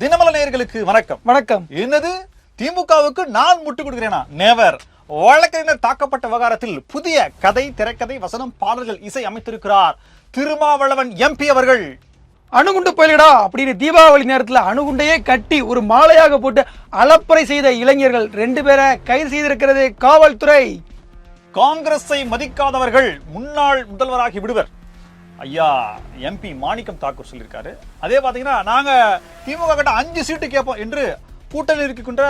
தினமல நேயர்களுக்கு வணக்கம். வணக்கம். என்னது திமுகவுக்கு நான் முட்டு கொடுக்கிறேனா? நெவர். வழக்கறிஞர் தாக்கப்பட்ட விவகாரத்தில் புதிய கதை, திரைக்கதை, வசனம், பாடல்கள், இசை அமைத்திருக்கிறார் திருமாவளவன் எம்பி அவர்கள். அணுகுண்டு போயிடா அப்படின்னு தீபாவளி நேரத்தில் அணுகுண்டையே கட்டி ஒரு மாலையாக போட்டு அலப்பறை செய்த இளைஞர்கள் 2 பேரை கைது செய்திருக்கிறது காவல்துறை. காங்கிரஸை மதிக்காதவர்கள் முன்னாள் முதல்வராகி விடுவர். ஐயா எம்பி மாணிக்கம் தாக்கூர் சொல்லியிருக்காரு. அதே பாத்தீங்கன்னா நாங்க திமுக கிட்ட 5 சீட்டு கேட்போம் என்று கூட்டணி இருக்கின்ற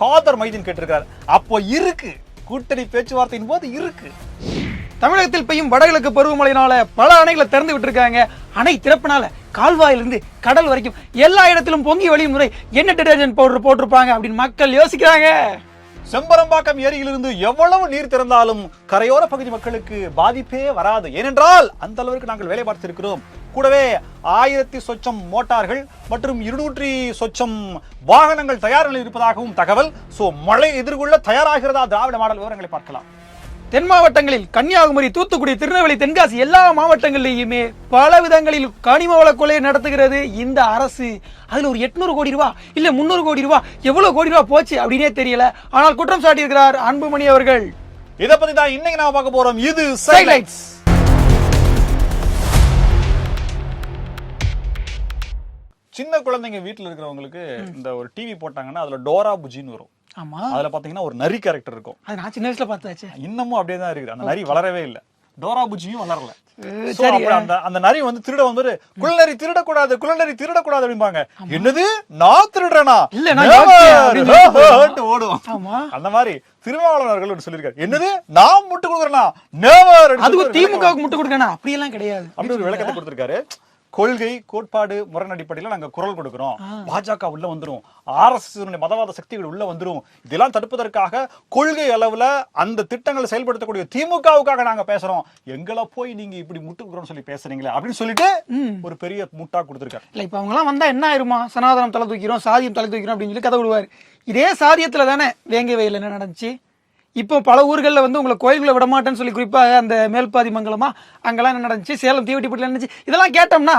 காதர் மைதீன் கேட்டிருக்காரு. அப்போ இருக்கு கூட்டணி பேச்சுவார்த்தையின் போது இருக்கு. தமிழகத்தில் பெய்யும் வடகிழக்கு பருவமழையினால பல அணைகளை திறந்து விட்டுருக்காங்க. அணை திறப்பினால கால்வாயிலிருந்து கடல் வரைக்கும் எல்லா இடத்திலும் பொங்கி வழியும் முறை என்ன டிடர்ஜென்ட் பவுடர் போட்டிருப்பாங்க அப்படின்னு மக்கள் யோசிக்கிறாங்க. செம்பரம்பாக்கம் ஏரியிலிருந்து எவ்வளவு நீர் திறந்தாலும் கரையோர பகுதி மக்களுக்கு பாதிப்பே வராது. ஏனென்றால் அந்த அளவுக்கு நாங்கள் வேலை பார்த்திருக்கிறோம். கூடவே 1000 சொச்சம் மோட்டார்கள் மற்றும் 200 சொச்சம் வாகனங்கள் தயார் நிலையில் இருப்பதாகவும் தகவல். சோ மழை எதிர்கொள்ள தயாராகிறதா திராவிட மாடல்? விவரங்களை பார்க்கலாம். தென் மாவட்டங்களில் கன்னியாகுமரி, தூத்துக்குடி, திருநெல்வேலி, தென்காசி எல்லா மாவட்டங்களிலுமே பல விதங்களில் கனிம வள கொலை நடத்துகிறது இந்த அரசு. அதுல ஒரு 800 கோடி ரூபாய் இல்ல 300 கோடி ரூபாய் எவ்வளவு கோடி ரூபாய் போச்சு அப்படின்னே தெரியல. ஆனால் குற்றம் சாட்டியிருக்கிறார் அன்புமணி அவர்கள். இதை பத்தி தான் இன்னைக்கு நாம பார்க்க போறோம். இது சைலைட்ஸ். சின்ன குழந்தைங்க வீட்டுல இருக்கிறவங்களுக்கு இந்த ஒரு டிவி போட்டாங்கன்னா அதுல டோரா புஜின்னு வரும். ஆமா, அதுல பாத்தீங்கன்னா ஒரு நரி கேரக்டர் இருக்கும். அது நான் சின்ன வயசுல பார்த்தாச்சு. இன்னமும் அப்படியே தான் இருக்குது. அந்த நரி வளரவே இல்லை. டோரா புஜியும் வளரல. சரி, அந்த நரி வந்து திருட வந்து குள்ளநரி திருடக்கூடாது, குள்ளநரி திருடக்கூடாது அப்படிம்பாங்க. என்னது நான் திருடுறேனா? இல்ல ஓடும். அந்த மாதிரி திருமாவளவர்கள் சொல்லியிருக்காரு. என்னது நான் முட்டு கொடுக்குறேனா? நெவர். அதுவும் திமுகவுக்கு முட்டு கொடுக்கறேனா? அப்படி எல்லாம் கிடையாது அப்படி ஒரு விளக்கத்தை கொடுத்திருக்காரு. கொள்கை, கோட்பாடு, முரண் அடிப்படையில் நாங்க குரல் கொடுக்கிறோம். பாஜக உள்ள வந்துரும், RSS மதவாத சக்திகள் உள்ள வந்துரும். இதெல்லாம் தடுப்பதற்காக கொள்கை அளவுல அந்த திட்டங்களை செயல்படுத்தக்கூடிய திமுகவுக்காக நாங்க பேசுறோம். எங்களை போய் நீங்க இப்படி முட்டு கொடுக்குறோம்னு சொல்லி பேசுறீங்களே அப்படின்னு சொல்லிட்டு ஒரு பெரிய முட்டா கொடுத்திருக்காரு. இல்ல இப்ப அவங்க எல்லாம் வந்தா என்ன ஆயிருமா? சனாதனம் தலை தூக்கிறோம், சாதியம் தலை தூக்கிறோம் அப்படின்னு சொல்லி கதை விடுவாரு. இதே சாதியத்துல தானே வேங்கை வயல் என்ன நடந்துச்சு. இப்போ பல ஊர்களில் வந்து உங்களை கோயில்களை விட மாட்டேன்னு சொல்லி குறிப்பாக அந்த மேல்பாதி மங்கலமா அங்கெல்லாம் என்ன நடந்துச்சு, சேலம் தீவட்டிப்பட்டியில் நடந்துச்சு. இதெல்லாம் கேட்டோம்னா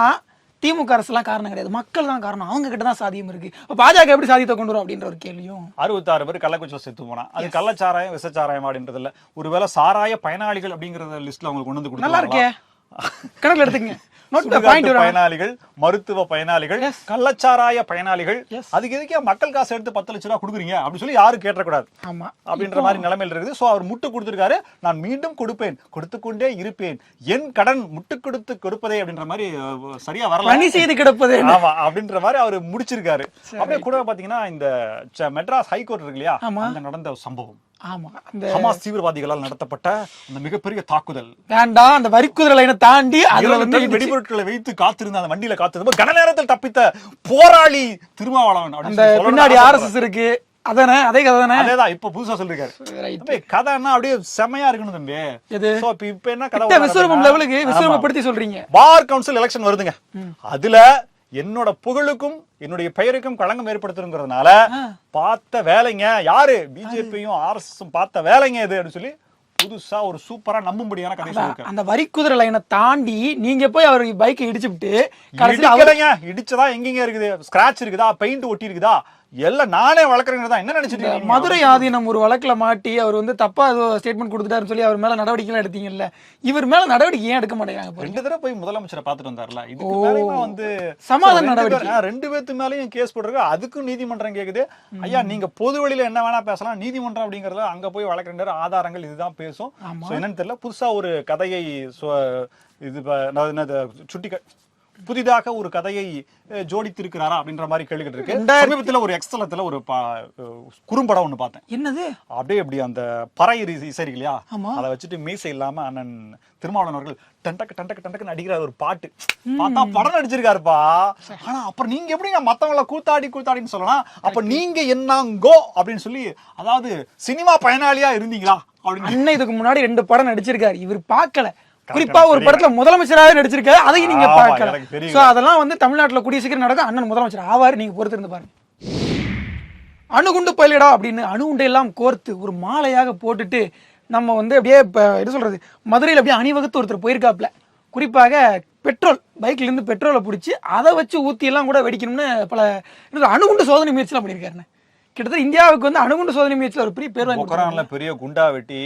திமுக அரசுலாம் காரணம் கிடையாது, மக்கள் தான் காரணம். அவங்க கிட்ட தான் சாதியம் இருக்கு. பாஜக எப்படி சாதியத்தை கொண்டு வரும் அப்படின்ற ஒரு கேள்வியும். 66 பேர் கள்ளக்குறிச்சி செத்து போனா அது கள்ளச்சாராயம் விசச்சாராயம் அப்படின்றது இல்ல. ஒருவேளை சாராய பயனாளிகள் அப்படிங்கறத லிஸ்ட்ல அவங்க கொண்டு வந்து கொடுத்து நல்லா இருக்கே, கணக்கில் எடுத்துங்க. பயனாளிகள், மருத்துவ பயனாளிகள், கள்ளச்சாராய பயனாளிகள், அதுக்கு எதுக்கே மக்கள் காசு எடுத்து 10 லட்சம் ரூபாய் கொடுக்குறீங்க அப்படின்னு சொல்லி யாரும் கேட்டக்கூடாது அப்படின்ற மாதிரி நிலைமையில் இருக்குது. சோ அவர் முட்டு கொடுத்திருக்காரு. நான் மீண்டும் கொடுப்பேன், கொடுத்துக்கொண்டே இருப்பேன், என் கடன் முட்டு கொடுத்து கொடுப்பதே அப்படின்ற மாதிரி சரியா வரல, பணி செய்து கிடப்பதே ஆமா அப்படின்ற மாதிரி அவர் முடிச்சிருக்காரு. அப்படியே கூட பாத்தீங்கன்னா இந்த மெட்ராஸ் ஹைகோர்ட் இருக்கு இல்லையா, அங்க நடந்த சம்பவம், ஹமாஸ் தீவிரவாதிகளால் நடத்தப்பட்ட அந்த மிகப்பெரிய தாக்குதல் வேண்டாம், அந்த வரிக்குதிரை தாண்டி அதுல வந்து வெடிபொருட்களை வைத்து காத்திருந்த அந்த வண்டியில காத்திருந்த கன நேரத்தில் தப்பித்த போராளி திருமாவளவன். அந்த பின்னாடி RSS இருக்கு. அதானே அதே கதை தானே? அதேதான் இப்ப புதுசா சொல்லிருக்காரு. கதைன்னா அப்படியே செமையா இருக்கணும் தம்பி. இப்ப என்ன கதை விஸ்வரூபம் லெவலுக்கு விஸ்வரூபப்படுத்தி சொல்றீங்க. பார் கவுன்சில் எலெக்ஷன் வருதுங்க. அதுல என்னோட புகழுக்கும் என்னுடைய பெயருக்கும் களங்கம் ஏற்படுத்துறதுனால பார்த்த வேலைங்க யாரு, பிஜேபியும் RSS பார்த்த வேலைங்க இது அப்படின்னு சொல்லி புதுசா ஒரு சூப்பரா நம்பும்படியான கதை சொல்லிருக்காரு. அந்த வரிக்குதிரை லைனை தாண்டி நீங்க போய் அவர் பைக்கை இடிச்சுட்டு இடிச்சதா எங்கெங்க இருக்குது, ஸ்கிராட்ச் இருக்குதா, பெயிண்ட் ஒட்டி இருக்குதா, எல்லாம் நானே வளர்க்குறேன். என்ன நினைச்சிட்டு மதுரை ஆதீனம் ஒரு வழக்குல மாட்டி அவர் வந்து தப்பா ஸ்டேட்மெண்ட் கொடுத்துட்டாருன்னு சொல்லி அவர் மேல நடவடிக்கை எடுத்தீங்கல்ல, இவர் மேல நடவடிக்கை ஏன் எடுக்க மாட்டேங்கிறாங்க? 2 தடவை போய் முதலமைச்சரை பார்த்துட்டு வந்தார்ல, இதுக்கு மேலயும் வந்து சமாதான நடவடிக்கை 2 பேருக்கு மேலயும் கேஸ் போடுறாங்க. அதுக்கும் நீதிமன்றம் கேக்குது, ஐயா நீங்க பொது வழியில என்ன வேணா பேசலாம், நீதிமன்றம் அப்படிங்கறத அங்க போய் வழக்குற ஆதாரங்கள் இதுதான் பேசும். என்னன்னு தெரியல, புதுசா ஒரு கதையை இது சுட்டி புதிதாக ஒரு கதையை ஜோடித்திருக்கிறாரா அப்படின்ற மாதிரி கேள்விகள் இருக்கு. சமீபத்துல ஒரு எக்ஸ்தலத்துல ஒரு குறும்படம் ஒண்ணு பார்த்தேன். என்னது அப்படியே எப்படி அந்த பறை இசை இல்லையா, அதை வச்சுட்டு மீசை இல்லாம அண்ணன் திருமாவளவன் அவர்கள் டண்டக்கு டண்டக்கு டண்டக்கு நடிக்கிற ஒரு பாட்டு பார்த்தா படம் நடிச்சிருக்காருப்பா. ஆனா அப்புறம் நீங்க எப்படி மத்தவங்கள கூத்தாடின்னு சொல்லலாம், அப்ப நீங்க என்னங்கோ அப்படின்னு சொல்லி, அதாவது சினிமா பயனாளியா இருந்தீங்களா அப்படின்னு. இதுக்கு முன்னாடி 2 படம் நடிச்சிருக்காரு, இவர் பார்க்கல. குறிப்பா ஒரு படத்துல முதலமைச்சராக நடிச்சிருக்காரு, அதையும் நீங்க பார்க்கலாம். சோ அதெல்லாம் வந்து தமிழ்நாட்டுல கூடிய சீக்கிரம் நடக்கும். அண்ணன் முதலமைச்சர் ஆவாரு, நீங்க பொறுத்து இருந்து பாருங்க. அணுகுண்டு பயிலிடா அப்படின்னு அணுகுண்டை எல்லாம் கோர்த்து ஒரு மாலையாக போட்டுட்டு நம்ம வந்து அப்படியே என்ன சொல்றது, மதுரையில் அப்படியே அணிவகுத்து ஒருத்தர் போயிருக்காப்ல. குறிப்பாக பெட்ரோல் பைக்ல இருந்து பெட்ரோலை பிடிச்சி அதை வச்சு ஊத்தி எல்லாம் கூட வெடிக்கணும்னு பல அணுகுண்டு சோதனை முயற்சிலாம் பண்ணியிருக்காருண்ணே. கிட்டத்தட்ட இந்தியாவுக்கு வந்து அணுகுண்டு சோதனை முயற்சியில் ஒரு பெரிய பேர் வாங்கி பொக்ரான்ல பெரிய குண்டா வெட்டி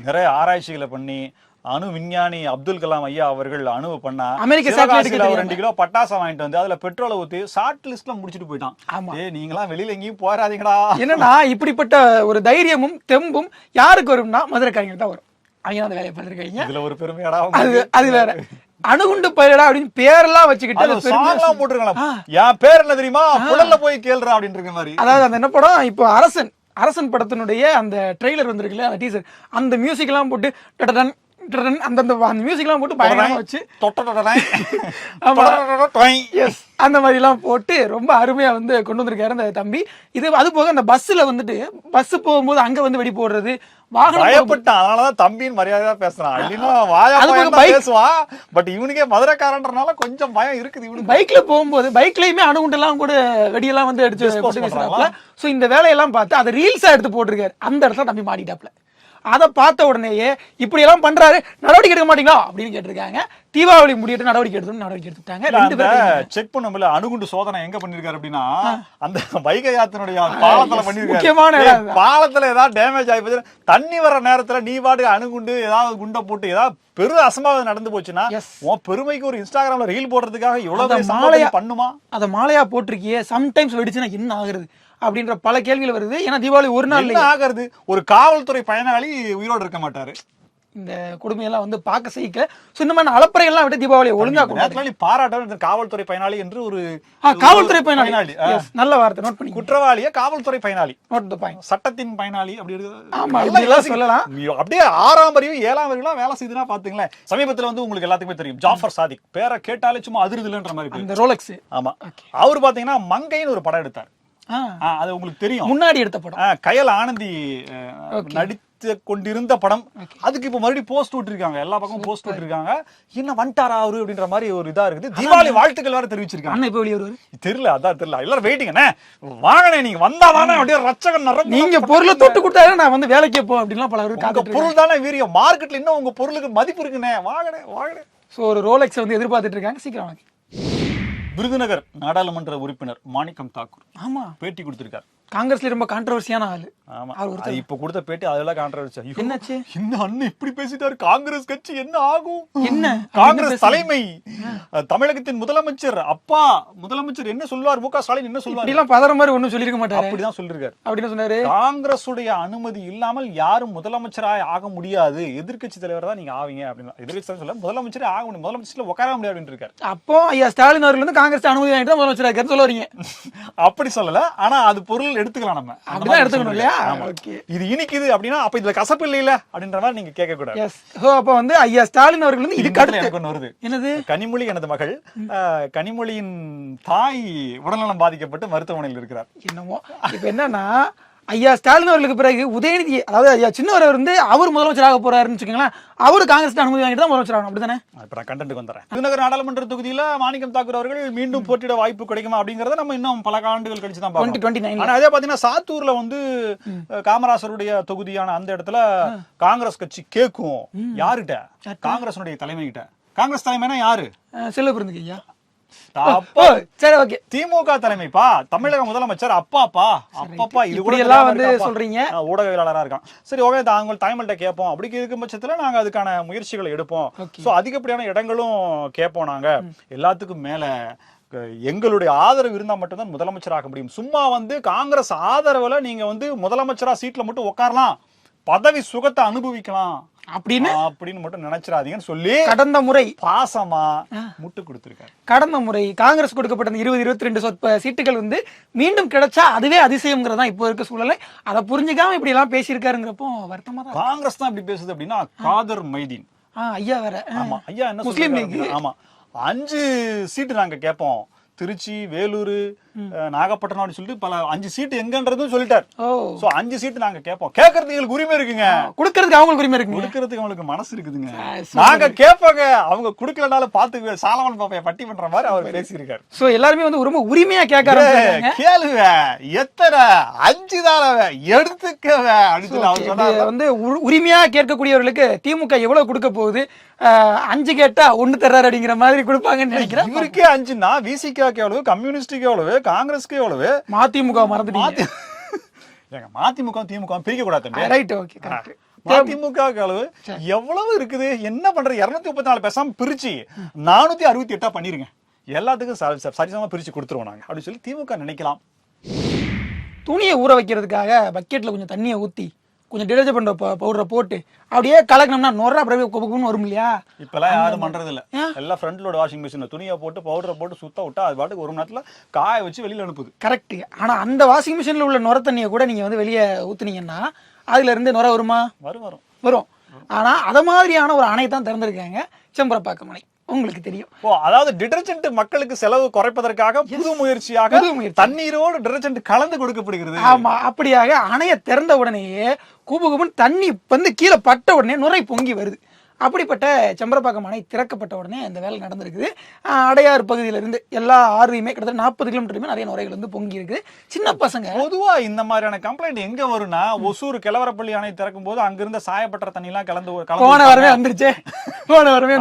நிறைய ஆராய்ச்சிகளை பண்ணி அணு விஞ்ஞானி அப்துல் கலாம் ஐயா அவர்கள் அணுவை பண்ணா அமெரிக்க சிவகாசியில ஒரு 2 கிலோ பட்டாசை வாங்கிட்டு வந்து அதுல பெட்ரோலை ஊத்தி ஷார்ட் லிஸ்ட்ல முடிச்சிட்டு போயிட்டான். ஆமா. நீங்களாம் வெளியில எங்கேயும் போறாதீங்கடா. என்னன்னா இப்படிப்பட்ட ஒரு தைரியமும் தெம்பும் யாருக்கு வரும்னா மதுரைக்காரங்க தான் வரும். அவங்க அந்த வேலையை பார்த்துருக்காங்க. இதுல ஒரு பெருமையாடா அது வேற. அணுகுண்டு பயிரடா அப்படின்னு பேரெல்லாம் வச்சுக்கிட்டு சாங்லாம் போட்டுருக்கலாம். என் பேர் என்ன தெரியுமா, புடல்ல போய் கேள்றா அப்படின்னு இருக்க மாதிரி. அதாவது அந்த என்ன படம் இப்போ அரசன் படத்தினுடைய அந்த ட்ரெய்லர் வந்திருக்குல்ல, அந்த டீசர், அந்த மியூசிக் எல்லாம் போட்டு டடன் அந்த மியூசிக் எல்லாம் போட்டு பயங்கரமா வச்சு அந்த மாதிரி எல்லாம் போட்டு ரொம்ப அருமையா வந்து கொண்டு வந்திருக்காரு அந்த தம்பி. இது அது போக அந்த பஸ்ல வந்துட்டு பஸ் போகும்போது அங்க வந்து வெடி போடுறது, வாகனம் பயப்பட்டான். அதனாலதான் தம்பின்னு மரியாதையா பேசுறான். இல்லைன்னா வாயா பேசுவான். பட் இவனுக்கே மதுரைக்காரன்றனால கொஞ்சம் பயம் இருக்குது இவனுக்கு. பைக்ல போகும்போது பைக்லயுமே அணுகுண்டெல்லாம் கூட வெடியெல்லாம் வந்து அடிச்சு சோ இந்த வேலையெல்லாம் பார்த்து அதை ரீல்ஸா எடுத்து போட்டிருக்காரு. அந்த இடத்துல தம்பி மாட்டிட்டாப்ல. அதை பார்த்த உடனேயே இப்படி எல்லாம் பண்றாரு, நடவடிக்கை எடுக்க மாட்டீங்களா அப்படின்னு கேட்டிருக்காங்க. தீபாவளி முடியிட்டு நடவடிக்கை எடுத்துட்டாங்க. 2 பேரும் செக் பண்ணும்ல அணுகுண்டு சோதனை எங்க பண்ணிருக்காரு அப்படின்னா அந்த வைகை ஆத்தினுடைய பாலத்துல பண்ணிருக்காரு. முக்கியமான பாலத்துல ஏதாவது டேமேஜ் ஆகி போச்சு, தண்ணி வர நேரத்துல நீ பாட்டு அணுகுண்டு ஏதாவது குண்டை போட்டு ஏதாவது பெரு அசம்பாவிதம் நடந்து போச்சுன்னா உன் பெருமைக்கு ஒரு இன்ஸ்டாகிராம்ல ரீல் போடுறதுக்காக இவ்வளவு மாலையா பண்ணுமா? அதை மாலையா போட்டிருக்கியே, சம்டைம்ஸ் வெடிச்சுன்னா என்ன ஆகுறது அப்படின்ற பல கேள்விகள் வருது. ஏன்னா தீபாவளி ஒரு நாள் ஆகிறது. ஒரு காவல்துறை பயனாளி உயிரோடு இருக்க மாட்டாரு. இந்த கொடுமையெல்லாம் வந்து பார்க்க செய்ய இந்த மாதிரி அலப்பறை எல்லாம் விட்டு தீபாவளி ஒழுங்கா பாராட்ட காவல்துறை பயனாளி என்று ஒரு காவல்துறை பயனாளி நல்ல வார்த்தை நோட் பண்ணி. குற்றவாளிய காவல்துறை பயனாளி, சட்டத்தின் பயனாளி அப்படி சொல்லலாம். அப்படியே 6ஆம் அறிவு 7ஆம் அறிவுலாம் வேலை செய்துனா பாத்துங்களேன். சமீபத்துல வந்து உங்களுக்கு எல்லாத்துக்குமே தெரியும் ஜாஃபர் சாதிக் பேரை கேட்டாலே சும்மா அதிர்துலன்ற மாதிரி இந்த ரோலக்ஸ். ஆமா, அவர் பாத்தீங்கன்னா மங்கைன்னு ஒரு படம் எடுத்தார். அது உங்களுக்கு தெரியும், முன்னாடி எடுத்த படம். கயல் ஆனந்தி நடித்து கொண்டிருந்த படம். அதுக்கு இப்ப மறுபடியும் போஸ்ட் விட்டுருக்காங்க, எல்லா பக்கமும் போஸ்ட் விட்டுருக்காங்க. என்ன வந்துட்டாரா அவரு அப்படின்ற மாதிரி ஒரு இதா இருக்குது. தீபாவளி வாழ்த்துக்கள் வேற தெரிவிச்சிருக்காங்க. தெரியல, அதான் தெரியல. எல்லாரும் வெயிட்டிங். வாங்கனே, நீங்க வந்தாதானே அப்படியே ரச்சகன் நரம். நீங்க பொருளை தொட்டு கொடுத்தாலே நான் வந்து வேலைக்கு போ அப்படின்லாம் பல பேர். பொருள் தானே வீரியம். மார்க்கெட்ல இன்னும் உங்க பொருளுக்கு மதிப்பு இருக்குண்ணே. வாங்கனே. சோ ஒரு ரோலெக்ஸ் வந்து எதிர்பார்த்துட்டு இருக்காங்க. சீக்கிரம் வாங்க. விருதுநகர் நாடாளுமன்ற உறுப்பினர் மாணிக்கம் தாக்கூர் ஆமா பேட்டி கொடுத்திருக்காரு. காங்கிரஸ்ல ரொம்ப கான்ட்ரோவர்சியான ஆளு. ஆமா, இப்ப கொடுத்த பேட்டி அதெல்லாம் கான்ட்ரோவர்சி. என்னாச்சு? இந்த அண்ணன் இப்படி பேசிட்டாரு, காங்கிரஸ் கட்சி என்ன ஆகும்? என்ன காங்கிரஸ் தலைமை, தமிழகத்தின் முதலமைச்சர் அப்பா, முதலமைச்சர் என்ன சொல்லுவார், மு க ஸ்டாலின் என்ன சொல்லுவார்? இப்படிலாம் பதற மாதிரி ஒண்ணும் சொல்லிருக்க மாட்டாரு. அப்படிதான் சொல்லிருக்காரு. அப்படின்னு சொன்னாரு, காங்கிரஸ் உடைய அனுமதி இல்லாமல் யாரும் முதலமைச்சராக ஆக முடியாது, எதிர்க்கட்சி தலைவர் தான் நீங்க ஆவீங்க அப்படின்னு. எதிர்க்கட்சி சொல்ல முதலமைச்சரே ஆக முடியும், முதலமைச்சர்ல உட்கார முடியாது அப்படின்னு இருக்காரு. அப்போ ஐயா ஸ்டாலின் அவர்கள் வந்து காங்கிரஸ் அனுமதி வாங்கிட்டு தான் முதலமைச்சரா இருக்காருன்னு சொல்ல வரீங்க? அப்படி சொல்லல, ஆனா அது பொருள் எடுத்துக்கலாம், நம்ம அப்படிதான் எடுத்துக்கணும் இல்லையா? இது இனிக்குது அப்படின்னா அப்ப இதுல கசப்பு இல்ல அப்படின்ற மாதிரி நீங்க கேட்க கூடாது. அப்ப வந்து ஐயா ஸ்டாலின் அவர்கள் வந்து இதுக்கு அடுத்து எனக்கு ஒண்ணு வருது. என்னது? கனிமொழி எனது மகள், கனிமொழியின் தாய் உடல்நலம் பாதிக்கப்பட்டு மருத்துவமனையில் இருக்கிறார். என்னமோ இப்ப என்னன்னா ஐயா ஸ்டாலின் அவர்களுக்கு பிறகு உதயநிதி, அதாவது ஐயா சின்னவர் வந்து அவர் முதலமைச்சராக போறாருன்னு வச்சுக்கோங்களேன். அவரு காங்கிரஸ் அனுமதி வாங்கிட்டு தான் முதலமைச்சர் ஆகணும், அப்படிதானே? இப்ப நான் கண்டென்ட்டுக்கு வந்துறேன். விருதுநகர் நாடாளுமன்ற தொகுதியில மாணிக்கம் தாக்கூர் அவர்கள் மீண்டும் போட்டியிட வாய்ப்பு கிடைக்குமா அப்படிங்கறத நம்ம இன்னும் பல ஆண்டுகள் கழிச்சு தான் பார்ப்போம். 2029. ஆனா அதே பாத்தீங்கன்னா சாத்தூர்ல வந்து காமராசருடைய தொகுதியான அந்த இடத்துல காங்கிரஸ் கட்சி கேட்கும். யாருகிட்ட? காங்கிரஸுடைய தலைமை கிட்ட. காங்கிரஸ் தலைமைனா யாரு? செல்வபிரந்துக்கு ஐயா. சரி, ஓகே. திமுக தலைமைப்பா, தமிழக முதலமைச்சர் அப்பாப்பா. இது கூட எல்லாம் வந்து சொல்றீங்க, ஊடகவியலாளரா இருக்கான். சரி, ஓகே, தாங்க தலைமையிட்ட கேட்போம். அப்படி இருக்கும் பட்சத்துல நாங்க அதுக்கான முயற்சிகளை எடுப்போம். சோ அதிகப்படியான இடங்களும் கேட்போம். நாங்க எல்லாத்துக்கும் மேல எங்களுடைய ஆதரவு இருந்தா மட்டும்தான் முதலமைச்சராக முடியும். சும்மா வந்து காங்கிரஸ் ஆதரவுல நீங்க வந்து முதலமைச்சரா சீட்ல மட்டும் உட்காரலாம், பதவி சுகத்தை அனுபவிக்கலாம் அப்படின்னு மட்டும் நினைச்சிடாதீங்கன்னு சொல்லி கடந்த முறை பாசமா முட்டு கொடுத்திருக்காரு. கடந்த முறை காங்கிரஸ் கொடுக்கப்பட்ட 20-22 சீட்டுகள் வந்து மீண்டும் கிடைச்சா அதுவே அதிசயம்ங்கிறதா இப்போ இருக்க சூழலை. அதை புரிஞ்சுக்காம இப்படி எல்லாம் பேசியிருக்காருங்கிறப்போ வருத்தமா தான். காங்கிரஸ் தான் இப்படி பேசுது அப்படின்னா காதர் மைதீன் ஐயா வேற. ஆமா, ஐயா என்ன முஸ்லீம் லீக். ஆமா, 5 சீட்டு நாங்க கேட்போம், திருச்சி, வேலூர், நாகப்பட்டினம் அப்படின்னு சொல்லிட்டு பல 5 சீட்டு எங்கன்றதும் சொல்லிட்டார். சோ 5 சீட்டு நாங்க கேட்போம். கேட்கறதுக்கு எங்களுக்கு உரிமை இருக்குங்க, கொடுக்கறதுக்கு அவங்களுக்கு உரிமை இருக்கு, கொடுக்கறதுக்கு அவங்களுக்கு மனசு இருக்குதுங்க. நாங்க கேட்போங்க, அவங்க கொடுக்கலனாலும் பாத்துக்க சாலமன் பாப்பைய பட்டி பண்ற மாதிரி அவர் பேசியிருக்காரு. சோ எல்லாருமே வந்து ரொம்ப உரிமையா கேட்கறாங்க. கேளுவ எத்தனை 5 தானவ எடுத்துக்கவ அப்படின்னு அவர் சொன்னாரு. வந்து உரிமையா கேட்கக்கூடியவர்களுக்கு திமுக எவ்வளவு கொடுக்க போகுது, 5 கேட்டா 1 தர்றாரு அப்படிங்கிற மாதிரி கொடுப்பாங்கன்னு நினைக்கிறேன். இவருக்கே 5ன்னா விசிகாக்கு எவ்வளவு, கம்யூனிஸ்டுக்கு எவ்வளவு, காங்கிரஸ்க்கு எவ்வளவு, மதிமுக மறந்துட்டீங்க. ஏங்க மதிமுக திமுக பிரிக்க கூடாது தம்பி. Right, okay, correct. மதிமுக அளவு எவ்வளவு இருக்குது, என்ன பண்ற, 234 பேசாம பிரிச்சு 468 பண்ணிருங்க, எல்லாத்துக்கும் சரிசமா பிரிச்சு கொடுத்துருவோம் நாங்க அப்படின்னு சொல்லி திமுக நினைக்கலாம். துணியை ஊற வைக்கிறதுக்காக பக்கெட்ல கொஞ்சம் தண்ணியை ஊத்தி கொஞ்சம் டிடர்ஜென்ட் பண்ற பவுடரை போட்டு அப்படியே கலக்கணும்னா நொறா அப்படியே கொபக்குன்னு வரும் இல்லையா? இப்பெல்லாம் யாரும் பண்றது இல்ல, எல்லாம் ஃப்ரண்ட் லோட் வாஷிங் மிஷின்ல துணியை போட்டு பவுடரை போட்டு சுத்த விட்டா அது பாட்டுக்கு 1 மணி நேரத்துல காய வச்சு வெளியில அனுப்புது. கரெக்ட். ஆனா அந்த வாஷிங் மிஷின்ல உள்ள நுர தண்ணியை கூட நீங்க வந்து வெளியே ஊத்துனீங்கன்னா அதுல இருந்து நுர வருமா? வரும். ஆனா அத மாதிரியான ஒரு அணை தான் திறந்திருக்காங்க செம்பரப்பாக்கம் அணை. உங்களுக்கு தெரியும். அதாவது டிடர்ஜென்ட் மக்களுக்கு செலவு குறைப்பதற்காக புது முயற்சியாக தண்ணீரோடு டிடர்ஜென்ட் கலந்து கொடுக்கப்படுகிறது. ஆமா, அப்படியாக அணையை திறந்த உடனேயே கூபுகுபுன்னு தண்ணி வந்து கீழே பட்ட உடனே நுரை பொங்கி வருது. அப்படிப்பட்ட செம்பரப்பாக்கம் அணை திறக்கப்பட்ட உடனே இந்த வேலை நடந்திருக்குது. அடையாறு பகுதியிலிருந்து எல்லா ஆறுமே கிட்டத்தட்ட 40 கிலோமீட்டருமே நிறைய நுரைகள் வந்து பொங்கி இருக்குது. சின்ன பசங்க பொதுவா இந்த மாதிரியான கம்ப்ளைண்ட் எங்க வரும்னா, ஒசூர் கிழவரப்பள்ளி அணை திறக்கும் போது அங்கிருந்த சாயப்பட்ட தண்ணி எல்லாம் கலந்து போன வரவே வந்துருச்சு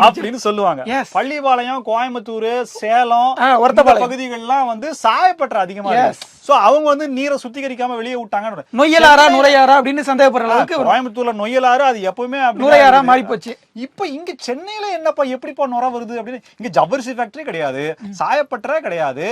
அப்படின்னு சொல்லுவாங்க. பள்ளிப்பாளையம், கோயம்புத்தூர், சேலம் பகுதிகள்லாம் வந்து சாயப்பற்ற அதிகமா இருக்கு. சோ அவங்க வந்து நீரை சுத்திகரிக்காம வெளியே விட்டாங்க. நொய்யலாரா நுரையாரா அப்படின்னு சந்தேகப்படுற அளவுக்கு கோயம்புத்தூர்ல நொய்யலாறு அது எப்பவுமே நுரையாரா மாறி போச்சு. இப்ப இங்க சென்னையில என்னப்பா எப்படிப்பா நுர வருது அப்படின்னு, இங்க ஜவ்வரிசி ஃபேக்டரி கிடையாது, சாயப்பற்ற கிடையாது,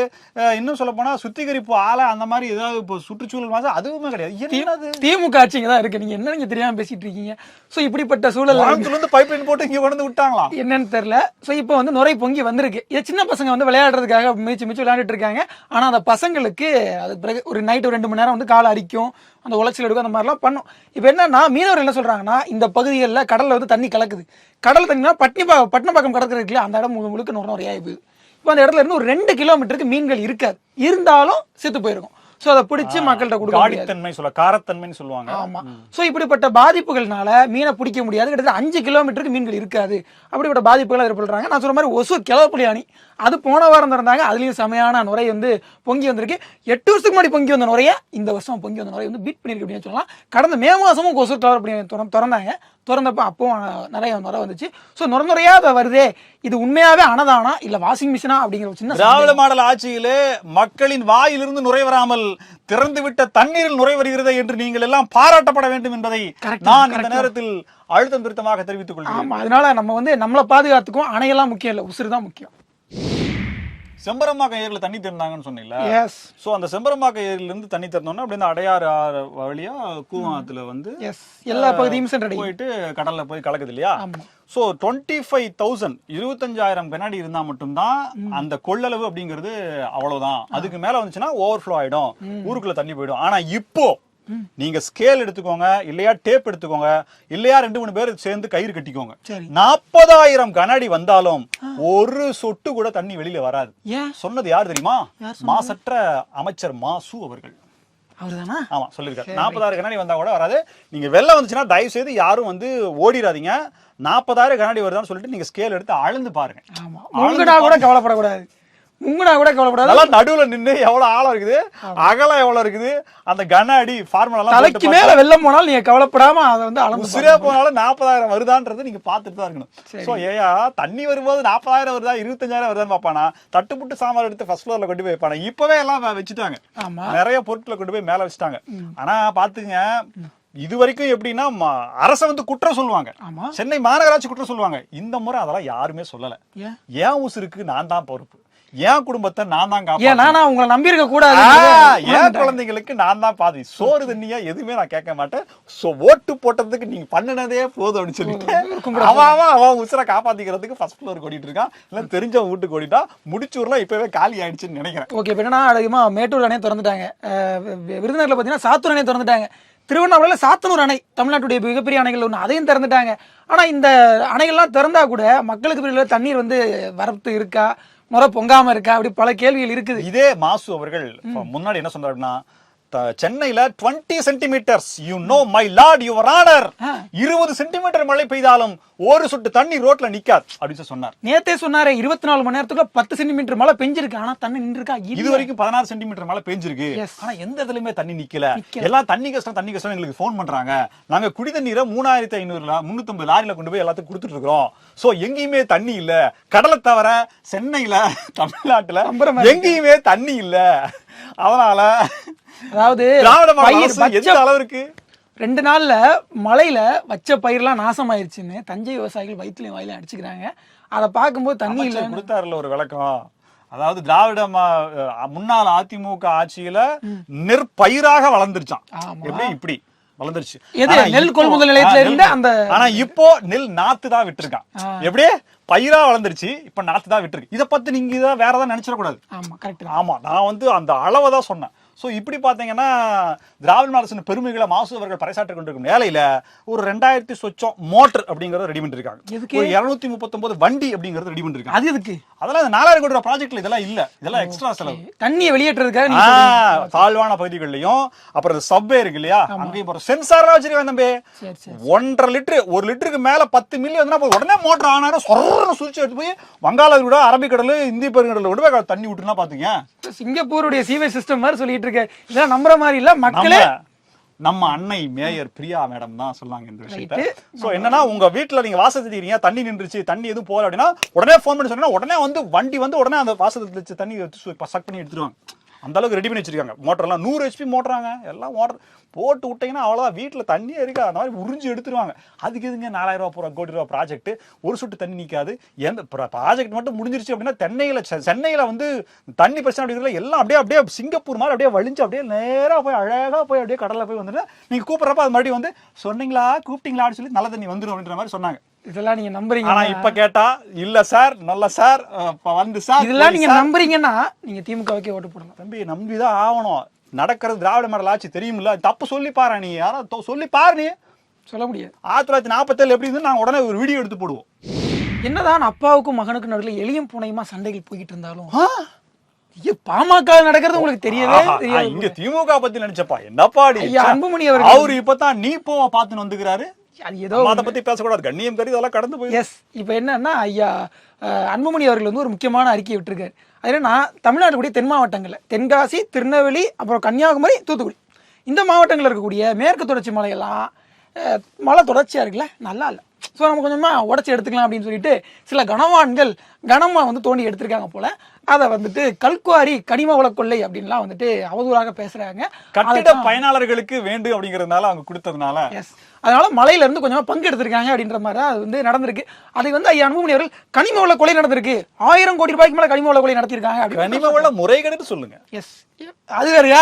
இன்னும் சொல்ல போனா சுத்திகரிப்பு ஆலை அந்த மாதிரி ஏதாவது இப்போ சுற்றுச்சூழல் மாதிரி அதுவுமே கிடையாது. திமுக ஆட்சிங்க தான் இருக்கு. நீங்க என்ன நீங்க தெரியாம பேசிட்டு இருக்கீங்க. சோ இப்படிப்பட்ட சூழல்ல இருந்து பைப் லைன் போட்டு இங்க கொண்டு விட்டாங்களா என்னன்னு தெரியல. சோ இப்போ வந்து நுரை பொங்கி வந்திருக்கு. இது சின்ன பசங்க வந்து விளையாடுறதுக்காக மிச்சு விளையாண்டுட்டு இருக்காங்க. ஆனா அந்த பசங்களுக்கு அது பிறகு ஒரு நைட்டு 2 மணி நேரம் வந்து காலை அரிக்கும், அந்த உளைச்சல் எடுக்கும், அந்த மாதிரிலாம் பண்ணும். இப்போ என்னன்னா மீனவர்கள் என்ன சொல்றாங்கன்னா, இந்த பகுதிகளில் கடல்ல வந்து தண்ணி கலக்குது. கடல் தண்ணினா பட்டினப்பாக்கம் கடற்கரை இருக்குல்ல, அந்த இடம் முழுக்க நுரையாகி போகுது. இப்போ அந்த இடத்துல இருந்து ஒரு 2 கிலோமீட்டருக்கு மீன்கள் இருக்காது, இருந்தாலும் செத்து போயிருக்கும். சோ அதை பிடிச்சி மக்கள்கிட்ட கொடுக்க காரத்தன்மைன்னு சொல்லுவாங்க. ஆமா. சோ இப்படிப்பட்ட பாதிப்புகள்னால மீனை பிடிக்க முடியாது. கிட்டத்தட்ட 5 கிலோமீட்டருக்கு மீன்கள் இருக்காது. அப்படிப்பட்ட பாதிப்புகள் ஏற்படுறாங்க. நான் சொல்ற மாதிரி ஒசூர் கிழவரப்பள்ளி அணை அது போன வாரம் திறந்தாங்க. அதுலயும் செமையான நுரை வந்து பொங்கி வந்திருக்கு. 8 வருஷத்துக்கு முன்னாடி பொங்கி வந்த நுரைய இந்த வருஷம் பொங்கி வந்த நுரை வந்து பீட் பண்ணிருக்கு அப்படின்னு சொல்லலாம். கடந்த மே மாசமும் ஒசூர் கிழவரப்பள்ளி திறந்தாங்க. திறந்தப்ப அப்பவும் நிறைய நுரை வந்துச்சு. ஸோ நுரையா வருதே, இது உண்மையாவே அனதானா இல்ல வாஷிங் மிஷினா அப்படிங்கிற ஒரு சின்ன திராவிட மாடல் ஆட்சியிலே மக்களின் வாயிலிருந்து நுரை வராமல் திறந்து விட்ட தண்ணீரில் நுரை வருகிறது என்று நீங்கள் எல்லாம் பாராட்டப்பட வேண்டும் என்பதை நான் இந்த நேரத்தில் அழுத்தம் திருத்தமாக தெரிவித்துக் கொள்கிறேன். ஆமா, அதனால நம்ம வந்து நம்மளை பாதுகாத்துக்கும் அணையெல்லாம் முக்கியம் இல்லை, உசுறு தான் முக்கியம். செம்பரம்பாக்கம் ஏரியில தண்ணி திறந்தாங்கன்னு சொன்னீங்களா? சோ அந்த செம்பரம்பாக்கம் ஏரியில இருந்து தண்ணி திறந்தோம்னா அப்படி இந்த அடையாறு வழியா கூவாத்துல வந்து எல்லா பகுதியும் போயிட்டு கடல்ல போய் கலக்குது இல்லையா? சோ 25,000 25,000 கண்ணாடி இருந்தா மட்டும்தான் அந்த கொள்ளளவு அப்படிங்கிறது அவ்வளவுதான். அதுக்கு மேல வந்துச்சுன்னா ஓவர்ஃப்ளோ ஆயிடும், ஊருக்குள்ள தண்ணி போயிடும். ஆனா இப்போ நீங்க ஸ்கேல் எடுத்துக்கோங்க, இல்லையா டேப் எடுத்துக்கோங்க, இல்லையா 2-3 பேர் சேர்ந்து கயிறு கட்டிக்கோங்க, 40,000 கண்ணாடி வந்தாலும் ஒரு சொட்டு கூட தண்ணி வெளியில வராது. சொன்னது யார் தெரியுமா? மாசற்ற அமைச்சர் மாசு அவர்கள். ஆமா சொல்லிருக்காரு. 40,000 கண்ணாடி வந்தா கூட வராது. நீங்க வெள்ளம் வந்துச்சுன்னா தயவு செய்து யாரும் வந்து ஓடிடாதீங்க. 40,000 கண்ணாடி வருதான்னு சொல்லிட்டு நீங்க ஸ்கேல் எடுத்து அளந்து பாருங்க. கூட கவலைப்படக்கூடாது. உங்கடா கூட கவலைப்படாது. அதெல்லாம் நடுவுல நின்னு எவ்வளவு ஆழம் இருக்குது, அகலம் எவ்வளவு இருக்குது, அந்த கண்ணாடி ஃபார்முலா எல்லாம் தலைக்கு மேல வெள்ளம் போனாலும் நீங்க கவலைப்படாம அதை வந்து அளந்து சிறியா போனாலும் 40,000 வருதான்றது நீங்க பாத்துட்டு தான் இருக்கணும். சோ ஏயா தண்ணி வரும்போது 40,000 வருதா 25,000 வருதான்னு பாப்பானா, தட்டுப்புட்டு சாமான் எடுத்து ஃபர்ஸ்ட் ஃப்ளோர்ல கொண்டு போய் வைப்பானா. இப்பவே எல்லாம் வச்சுட்டாங்க, நிறைய பொருட்களை கொண்டு போய் மேல வச்சுட்டாங்க. ஆனா பாத்துங்க, இது வரைக்கும் எப்படின்னா அரச வந்து குற்றம் சொல்லுவாங்க, சென்னை மாநகராட்சி குற்றம் சொல்லுவாங்க. இந்த முறை அதெல்லாம் யாருமே சொல்லல. ஏன் உசுருக்கு நான் தான் பொறுப்பு, என் குடும்பத்தை நான் தான் காப்பாற்றணும், உங்களை நம்பி இருக்க கூடாது, என் குழந்தைங்களுக்கு நான் தான் பாதி, சோறு தண்ணியா எதுவுமே நான் கேட்க மாட்டேன், ஓட்டு போட்டதுக்கு நீங்க பண்ணினதே போதும் அப்படின்னு சொல்லிட்டு அவன் உசுரை காப்பாத்திக்கிறதுக்கு ஃபர்ஸ்ட் ஃப்ளோர் ஓடிட்டு இருக்கான். இல்ல தெரிஞ்சவன் வீட்டுக்கு ஓடிட்டா முடிச்சூர்லாம் இப்பவே காலி ஆயிடுச்சுன்னு நினைக்கிறேன். ஓகே, இப்ப என்னன்னா அதிகமா மேட்டூர் அணையை திறந்துட்டாங்க, விருதுநகர்ல பாத்தீங்கன்னா சாத்தூர் அணையை திறந்துட்டாங்க, திருவண்ணாமலையில சாத்தனூர் அணை தமிழ்நாட்டுடைய மிகப்பெரிய அணைகள் ஒன்று, அதையும் திறந்துட்டாங்க. ஆனா இந்த அணைகள்லாம் திறந்தா கூட மக்களுக்கு தண்ணீர் வந்து வரத்து இருக்கா, முறை பொங்காம இருக்கா, அப்படி பல கேள்விகள் இருக்குது. இதே மாசு அவர்கள் முன்னாடி என்ன சொன்னாருன்னா, சென்னையில 20 centimetres my Lord your honour 20 centimetre மழை பெய்தாலும் ஒரு சொட்டு தண்ணி ரோட்ல நிக்காது அப்படின்னு சொன்னார். நேத்தே சொன்னாரு 24 மணி நேரத்துக்குள்ள 10 சென்டிமீட்டர் மழை பெஞ்சிருக்கு, ஆனா தண்ணி நின்றுருக்கா? இது வரைக்கும் 16 சென்டிமீட்டர் மழை பெஞ்சிருக்கு, ஆனா எந்த இதுலயுமே தண்ணி நிக்கல. எல்லாம் தண்ணி கஷ்டம் எங்களுக்கு போன் பண்றாங்க. நாங்க குடி தண்ணீரை 3500 லாரியில கொண்டு போய் எல்லாத்துக்கும் கொடுத்துட்டு இருக்கோம். சோ எங்கேயுமே தண்ணி இல்ல, கடலை தவிர சென்னையில தமிழ்நாட்டுல எங்கேயுமே தண்ணி இல்ல. அதனால அதாவது திராவிட மாடல் எந்த அளவிற்கு 2 நாள்ல மழையில வச்ச பயிரெல்லாம் நாசமாயிருச்சுன்னு தஞ்சை விவசாயிகள் வயிற்றுலையும் வாயிலையும் அடிச்சுக்கிறாங்க. அதை பார்க்கும்போது தண்ணி இல்ல கொடுத்தாருல ஒரு விளக்கம். அதாவது திராவிட முன்னாள் அதிமுக ஆட்சியில நெற்பயிராக வளர்ந்துருச்சான். எப்படி இப்படி வளர்ந்துருச்சு. நெல் கொள்முதல் நிலையத்துல இருந்து அந்த ஆனா இப்போ நெல் நாத்து தான் விட்டுருக்கான். எப்படி பயிரா வளர்ந்துருச்சு, இப்ப நாத்து தான் விட்டுருக்கு. இதை பத்தி நீங்க வேற ஏதாவது நினைச்சிடக்கூடாது. ஆமா, நான் அந்த அளவை தான் சொன்னேன். ஸோ இப்படி பார்த்தீங்கன்னா திராவிட மாடல் பெருமைகளை மாசு அவர்கள் பறைசாற்றி கொண்டிருக்கும் வேலையில ஒரு 2000 சொச்சம் மோட்டர் அப்படிங்கறத ரெடி பண்ணிருக்காங்க. ஒரு 239 வண்டி அப்படிங்கறது ரெடி பண்ணிருக்காங்க. அது எதுக்கு? அதெல்லாம் 4000 கோடி ரூபாய் ப்ராஜெக்ட்ல இதெல்லாம் இல்ல, இதெல்லாம் எக்ஸ்ட்ரா செலவு. தண்ணியை வெளியேற்றுறதுக்காக தாழ்வான பகுதிகளிலையும் அப்புறம் சப்வே இருக்கு இல்லையா, அங்கேயும் போற சென்சார்லாம் வச்சிருக்கேன் தம்பி. 1.5 லிட்டர் 1 லிட்டருக்கு மேல 10 மில்லி வந்தா உடனே மோட்டர் ஆனாலும் சொர்றன்னு சுவிட்ச் எடுத்து போய் வங்காள விட அரபிக்கடல் இந்திய பெருங்கடல விட தண்ணி விட்டுனா பாத்தீங்க. சிங்கப்பூருடைய சீவேஜ் சிஸ்டம் மாதிரி சொல்லிட்டு இருக்க. இதெல்லாம் நம்புற மாதிரி இல்ல. மக்களே நம்ம அன்னை மேயர் பிரியா மேடம் தான் சொன்னாங்க இந்த விஷயத்தை. சோ என்னன்னா உங்க வீட்டுல நீங்க வாசல் தெரியுங்க, தண்ணி நின்றுச்சு, தண்ணி எதுவும் போகல அப்படின்னா உடனே போன் பண்ணி சொன்னா உடனே வண்டி உடனே அந்த வாசல் வச்சு தண்ணி சக் பண்ணி எடுத்துருவாங்க. அந்த அளவுக்கு ரெடி பண்ணி வச்சிருக்காங்க. மோட்டர்லாம் 100 HP மோட்டராங்க. எல்லாம் மோட்டர் போட்டு விட்டீங்கன்னா அவ்வளோதான், வீட்டில் தண்ணியே இருக்கா, அந்த மாதிரி உறிஞ்சு எடுத்துருவாங்க. அதுக்கு எதுங்க 4000 கோடி ரூபா ப்ராஜெக்ட், ஒரு சொட்டு தண்ணி நிற்காது. எந்த ப்ராஜெக்ட் மட்டும் முடிஞ்சிருச்சு அப்படின்னா சென்னையில் தண்ணி பிரச்சனை அப்படிங்கிறதுல எல்லாம் அப்படியே சிங்கப்பூர் மாதிரி அப்படியே வலிஞ்சு அப்படியே நேராக போய் அழகாக போய் அப்படியே கடலில் போய் வந்துட்டு நீங்கள் கூப்பிட்றப்ப அது மறுபடியும் சொன்னீங்களா கூப்பிட்டீங்களான்னு சொல்லி நல்ல தண்ணி வந்துடும் அப்படின்ற மாதிரி சொன்னாங்க. இதெல்லாம் நீங்க நம்புறீங்க? ஆனா இப்ப கேட்டா இல்ல சார், நல்ல சார் வந்து சார், இதெல்லாம் நீங்க நம்புறீங்கன்னா நீங்க திமுகவுக்கே ஓட்டு போடலாம். தம்பி நம்பிதான் ஆகணும். நடக்கிறது திராவிட மாடல் ஆட்சி தெரியுமில்ல. தப்பு சொல்லி பாரு, நீ யாராவது சொல்லி பாரு. நீ சொல்ல முடியாது. 1947 எப்படி இருந்து நாங்க உடனே ஒரு வீடியோ எடுத்து போடுவோம். என்னதான் அப்பாவுக்கும் மகனுக்கும் நடுவில் எளியும் பூனையுமா சண்டைகள் போயிட்டு இருந்தாலும் பாமக நடக்கிறது உங்களுக்கு தெரியவே தெரியாது. இங்க திமுக பத்தி நினைச்சப்பா என்னப்பா அன்புமணி அவரு இப்பதான் நீ போவ பாத்துன்னு வந்துக்கிறாரு. அது ஏதோ அதை பத்தி பேசக்கூடாது, கண்ணியம் கருதி அதெல்லாம் கடந்து போய். எஸ், இப்போ என்னன்னா ஐயா அன்புமணி அவர்கள் ஒரு முக்கியமான அறிக்கையை விட்டுருக்காரு. அது என்னன்னா தமிழ்நாட்டுடைய தென் மாவட்டங்கள்ல தென்காசி, திருநெல்வேலி, அப்புறம் கன்னியாகுமரி, தூத்துக்குடி இந்த மாவட்டங்களில் இருக்கக்கூடிய மேற்கு தொடர்ச்சி மலையெல்லாம் மழை தொடர்ச்சியா இருக்குல்ல, நல்லா இல்லை. ஸோ நம்ம கொஞ்சமா உடச்சி எடுத்துக்கலாம் அப்படின்னு சொல்லிட்டு சில கனவான்கள் கனமா தோண்டி எடுத்திருக்காங்க போல. அதை கல்குவாரி கனிம வள கொள்ளை அப்படின்லாம் அவதூறாக பேசுறாங்க. கட்டிட பயனாளர்களுக்கு வேண்டும் அப்படிங்கிறதுனால அவங்க கொடுத்ததுனால அதனால மலையில இருந்து கொஞ்சமா பங்கு எடுத்திருக்காங்க அப்படின்ற மாதிரி அது நடந்திருக்கு. அது ஐயா அன்புமணி அவர்கள் கனிம வள கொலை நடந்திருக்கு, 1000 கோடி ரூபாய்க்கு மேல கனிம வள கொலை நடத்திருக்காங்க. கனிம வள முறைகேடு சொல்லுங்க. எஸ், அது வேறையா,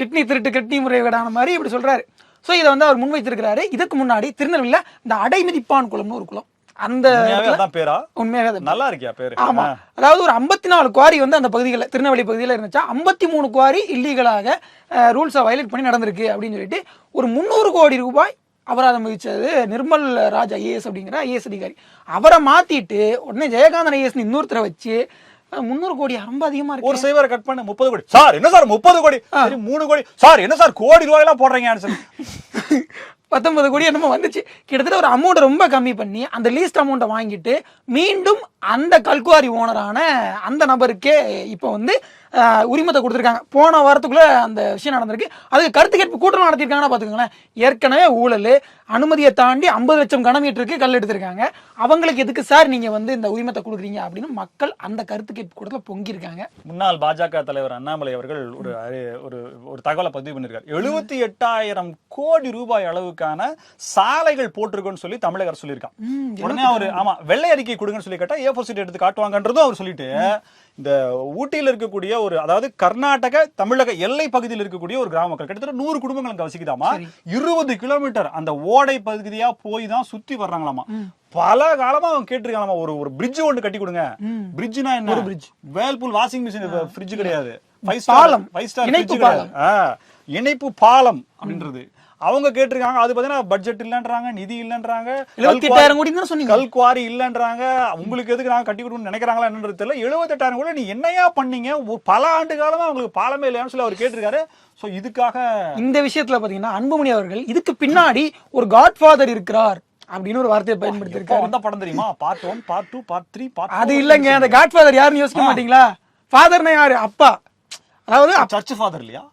கிட்னி திருட்டு கிட்னி முறைகேடான மாதிரி இப்படி சொல்றாரு. ஸோ இதை அவர் முன்வைத்திருக்கிறாரு. இதுக்கு முன்னாடி திருநெல்வேலியில இந்த அடைமிதிப்பான் குளம்னு ஒரு குளம், அந்த பேரா உண்மையாக நல்லா இருக்கியா பேரு. ஆமா, அதாவது ஒரு 54 குவாரி அந்த பகுதிகளில் திருநெல்வேலி பகுதியில் இருந்துச்சா, 53 குவாரி இல்லீகலாக ரூல்ஸை வயலேட் பண்ணி நடந்திருக்கு அப்படின்னு சொல்லிட்டு ஒரு 300 கோடி ரூபாய் அபராதம் விதிச்சது நிர்மல் ராஜ் ஐஏஎஸ் அப்படிங்கிற ஐஏஎஸ் அதிகாரி. அவரை மாத்திட்டு உடனே ஜெயகாந்தன் ஐஏஎஸ் இன்னொருத்தரை வச்சு 300 கோடி ரொம்ப அதிகமா இருக்கு. ஒரு சைவரை கட் பண்ண 30 கோடி சார். என்ன சார் 30 கோடி? 3 கோடி சார். என்ன சார் கோடி ரூபாய் எல்லாம் போடுறீங்க? 19 கோடி என்னமோ வந்துச்சு. கிட்டத்தட்ட ஒரு அமௌண்ட் ரொம்ப கம்மி பண்ணி அந்த லீஸ்ட் அமௌண்ட்டை வாங்கிட்டு மீண்டும் அந்த கல்குவாரி ஓனரான அந்த நபருக்கே இப்போ உரிமத்தை கொடுத்துருக்காங்க. போன வாரத்துக்குள்ள அந்த விஷயம் நடந்திருக்கு. அதுக்கு கருத்து கேட்பு கூட்டம் நடத்திருக்காங்கன்னா பாத்துக்கோங்களேன். ஏற்கனவே ஊழல் அனுமதியை தாண்டி 50 லட்சம் கனமீட்டருக்கு கல் எடுத்திருக்காங்க. அவங்களுக்கு எதுக்கு சார் நீங்க இந்த உரிமத்தை கொடுக்குறீங்க அப்படின்னு மக்கள் அந்த கருத்து கேட்பு கூட்டத்துல பொங்கியிருக்காங்க. முன்னாள் பாஜக தலைவர் அண்ணாமலை அவர்கள் ஒரு தகவலை பதிவு பண்ணிருக்காரு. 78,000 கோடி ரூபாய் அளவுக்கான சாலைகள் போட்டிருக்கோன்னு சொல்லி தமிழக அரசு சொல்லியிருக்கான். உடனே அவரு வெள்ளை அறிக்கை கொடுங்கன்னு சொல்லி கேட்டா A4 சீட் எடுத்து காட்டுவாங்கன்றதும் அவர் சொல்லிட்டு இந்த ஊட்டியில் இருக்கக்கூடிய அதாவது கர்நாடக தமிழக எல்லை பகுதியில் இருக்கக்கூடிய ஒரு கிராம மக்கள் கிட்டத்தட்ட 100 குடும்பங்கள் அங்க வசிக்குதாமா. 20 கிலோமீட்டர் அந்த ஓடை பகுதியா போய் தான் சுத்தி வர்றாங்களாமா. பல காலமா அவங்க கேட்டிருக்காங்களாமா, ஒரு பிரிட்ஜ் ஒன்று கட்டி கொடுங்க. பிரிட்ஜ்னா என்ன? வேல்பூல் வாஷிங் மிஷின் ஃப்ரிட்ஜ் கிடையாது, 5 ஸ்டார் இணைப்பு பாலம் அப்படின்றது. அவங்க கேட்டிருக்காங்க. அது பாத்தீங்கன்னா பட்ஜெட் இல்லன்றாங்க, நிதி இல்லன்றாங்க, 78,000 கோடி தான் சொன்னீங்க. கல்குவாரி இல்லன்றாங்க. உங்களுக்கு எதுக்கு நாங்க கட்டி கொடுக்கணும்னு நினைக்கிறாங்களா என்னன்றது தெரியல. 78,000 கோடி நீ என்னையா பண்ணீங்க? பல ஆண்டு காலமா உங்களுக்கு பாலமே இல்லையான்னு சொல்லி அவர் கேட்டிருக்காரு. சோ இதுக்காக இந்த விஷயத்துல பாத்தீங்கன்னா அன்புமணி அவர்கள் இதுக்கு பின்னாடி ஒரு காட்ஃபாதர் இருக்கிறார் அப்படின்னு ஒரு வார்த்தையை பயன்படுத்தி இருக்காரு. வந்த படம் தெரியுமா? பார்ட் 1, பார்ட் 2, பார்ட் 3, பார்ட் அது இல்லங்க, அந்த காட்ஃபாதர் யாருன்னு யோசிக்க மாட்டீங்களா? ஃபாதர்னா யாரு? அப்பா. அதாவது சர்ச் ஃபாதர் இல்லையா?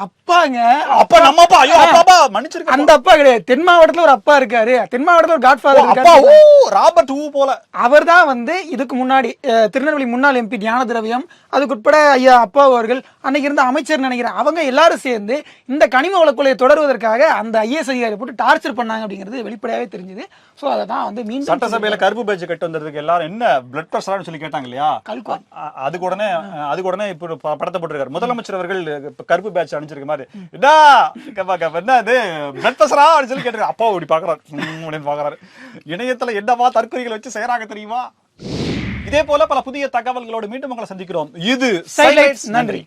அப்பாங்க. அப்பா நம்ம அப்பா. ஐயோ அப்பா மன்னிச்சிருங்க. அந்த அப்பா கிடையாது. தென் மாவட்டத்துல ஒரு அப்பா இருக்காரு. தென் மாவட்டத்துல ஒரு காட்ஃபாதர் அப்பா இருக்காரு. ராபர்ட் ஊ போல. அவர்தான் வந்து இதுக்கு முன்னாடி திருநெல்வேலி முன்னாள் எம்பி ஞான திரவியம், அதுக்கு உட்பட ஐயா அப்பா அவர்கள், அன்னைக்கு இருந்த அமைச்சர் நினைக்கிறேன், அவங்க எல்லாரும் சேர்ந்து இந்த கனிம வளக்கொலையை தொடர்வதற்காக அந்த ஐஏஎஸ் அதிகாரி போட்டு டார்ச்சர் பண்ணாங்க அப்படிங்கிறது வெளிப்படையாவே தெரிஞ்சது. சோ அதை தான் வந்து மீண்டும் சட்டசபையில கருப்பு பேட்ச் கட்டு வந்ததுக்கு எல்லாரும் என்ன பிளட் பிரஷர்னு சொல்லி கேட்டாங்க இல்லையா? அதுக்கு உடனே இப்ப படத்தை போட்டிருக்காரு முதலமைச்சர் அவர்கள் கருப்பு பேட்ச் அணிஞ்சிருக்க மாதிரி. என்ன இது பிளட் பிரஷரா அப்படின்னு சொல்லி கேட்டிருக்காரு. அப்பா இப்படி பாக்குறாரு அப்படின்னு பாக்குறாரு. இணையத்துல என்னவா தற்கொலைகளை வச்சு செய்யறாங்க தெரியுமா? இதே போல பல புதிய தகவல்களோடு மீண்டும் உங்களை சந்திக்கிறோம். இது சைலைட்ஸ். நன்றி.